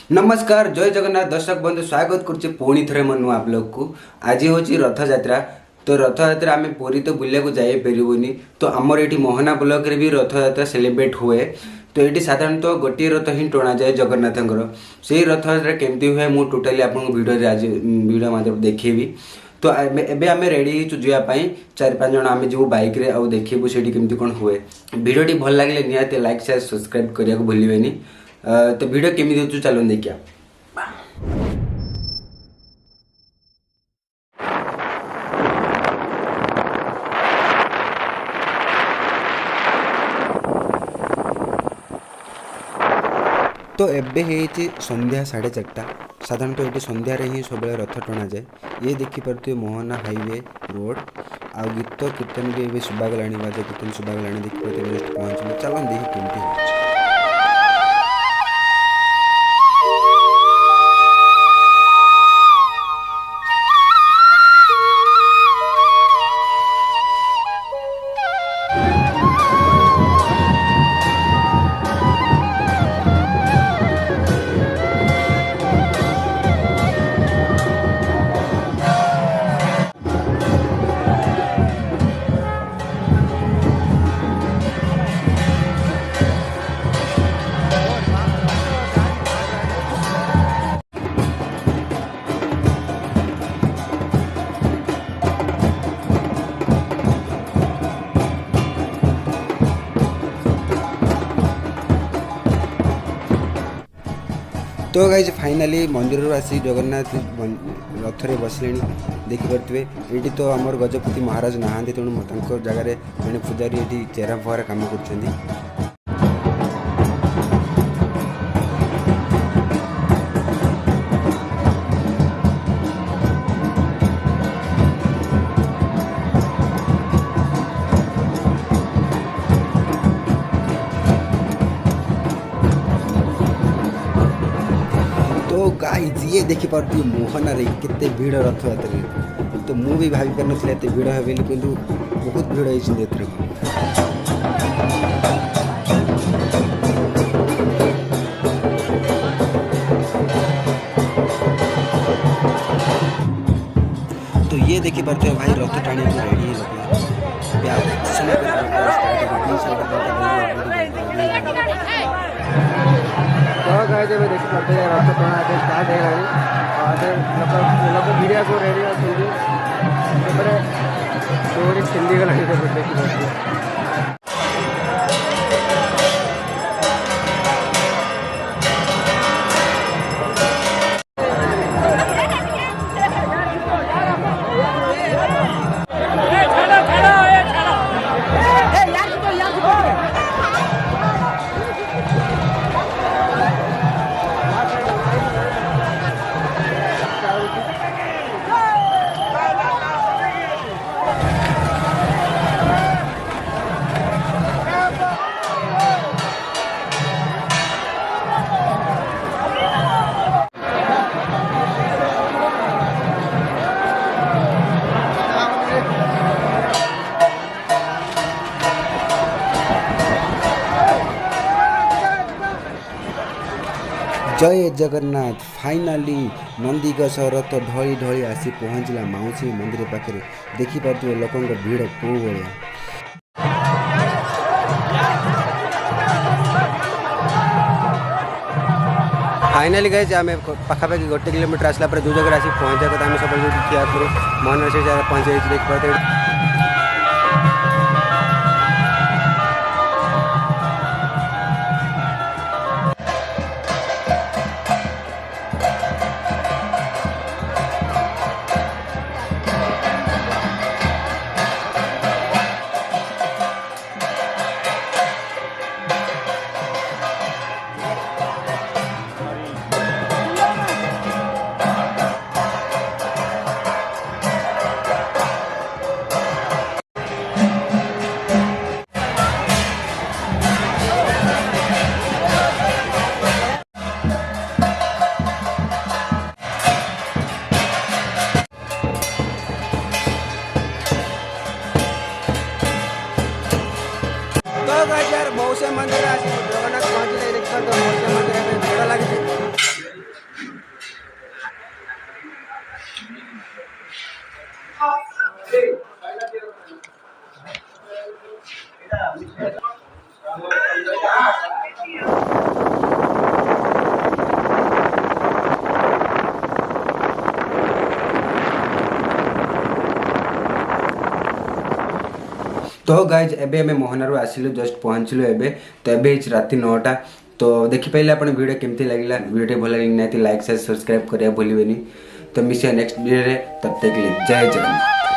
नमस्कार जय जगन्नाथ दर्शक बंधु स्वागत करुचे पुणी थे मन नुआ ब्लॉग को। आज हूँ रथ यात्रा। तो रथ यात्रा आम पुरी तो बुलिया जापरूनी। तो आमर ये मोहना ब्लॉक रे भी रथ यात्रा सेलिब्रेट हुए। तो ये साधारणतः गोटे रथ ही टणा जाए जगन्नाथर से रथ यात्रा केमती हुए मुझे टोटाली आपको वीडियो आज वीडियो माध्यम देखेबी। तो एबे आमे रेडी जावाई 4-5 जन आम जो बाइक रे आउ देखू से केमती कौन हुए। वीडियोटी भल लगे निहाती लाइक शेयर सब्सक्राइब करने को भूलें। तो वीडियो केमी हो चलो देखिया। तो एबे है संध्या 4:30। साधारणतः ये संध्यार ही सब रथ टणा जाए। ये देखिपे मोहना हाईवे रोड आ गीत कीर्तन भी शुभागला बाजा कीर्तन शुभागला देखिए जस्ट पहुँचल। चलो देखिए केमती हो। तो गाइज फाइनाली मंदिर आसी जगन्नाथ रथ रे बसले देखिपे। ये तो आमर गजपति महाराज नहांती तेणु जगार जड़े पूजारी ये चेहरा फुहार कम कर। तो गाइज ये देखी पार्टी मोहना रे केते भीड़ रथ यात्रा। तो मु भी भाभी पार नथिले एते भीड़ हेबेली किंतु बहुत भीड़ होइछि एथरे। तो ये देखी पार्टी भाई रथ टाणी रेडी जब देखी पाते रथ टणा स्टार्ट है लोग भिड़िया को रेडी अच्छे छिंदी गला देखी। जय जगन्नाथ। फाइनाली नंदीघोष रथ ढली ढली आसी पहुँचला मौसी मंदिर पाखे। देखिपे लोक भीड़ कौ भाया। फाइनाली गाइज आम पाखापाखि 1 किलोमीटर आसला जो जगह आसी पहुँचा कथा आम सब ठिया करूँ मन से पहुँचे देखिए। मौसे मंदिर जगन्नाथ पहुँचले देखिए। तो मौसे मंदिर में भिड़ लगी। तो गाइज एबे हमें मोहनारू आसिलु जस्ट पहुँचलु एबे तो एबे राति 9टा तो देखिपारे आप वीडियो केमती लगे वीडियो भल लगे निहाती लाइक शेयर सब्सक्राइब करिया भूलिबेनी तो मिसिया नेक्स्ट वीडियो रे तब तक के लिए जय जगन्नाथ।